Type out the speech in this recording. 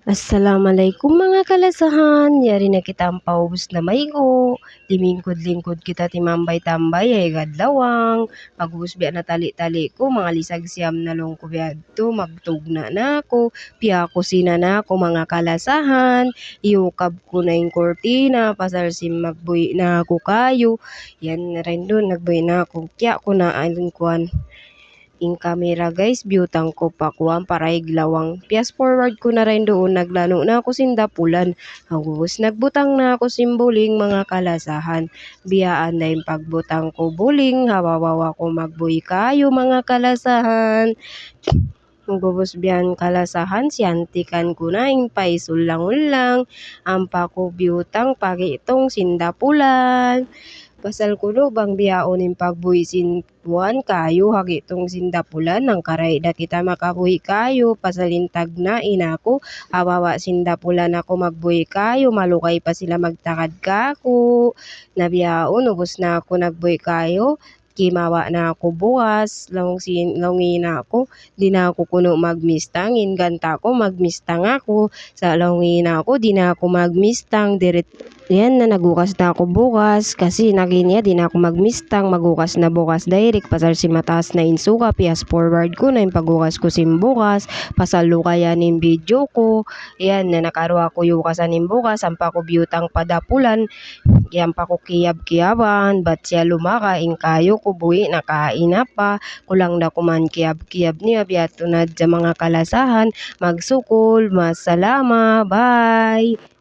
Assalamualaikum mga kalasahan, yari na kita ang paubos na maigo, limingkod-lingkod kita timambay-tambay ay gadlawang, pagubos biya na tali-tali ko, mga lisag siyam na long ko biya to, magtugna na ako, piya kusina na ako mga kalasahan, iukab ko na yung kortina, pasal si magbuy na ako kayo, yan na rin doon, nagbuy na ako, kya ko na ayun kuan in camera guys, butang ko pa kuwan para iglawang. Pias forward ko na rin doon, naglano na ako sindapulan. Hagos, nagbutang na ako simbuling mga kalasahan. Biyaan na yung pagbutang ko buling, hawawawa ko magbuy kayo mga kalasahan. Gubos biyan kalasahan, siyantikan ko na yung paisulang-ulang, ang pakubyutang pagi itong sindapulan. Pasal ko do bang biyaon yung pagbuisin buwan kayo hagi itong sindapulan ng karay da kita makabuhi kayo pasalintag na inako hawawa sindapulan ako magbuhi kayo malukay pa sila magtakad kako nabiyaon ubos na ako nagbuhi kayo kimawa na ako bukas lawngin na ako di na ako kuno magmistang inganta ko magmistang ako sa lawngin na ako di na ako magmistang diret yan na nagukas na ako bukas kasi naginya di na ako magmistang magukas na bukas direct pasal si mataas na insuka pias forward ko na yung pagukas ko sim bukas pasal lukayan yung video ko yan na nakaruha ko yukasan yung bukas ang pa ko biyutang padapulan yan pa ko kiyab-kiyaban ba't siya lumaka in kayo ko buhi nakain na pa kulang na kuman kiyab-kiyab niya biya tunad sa mga kalasahan magsukol masalama bye.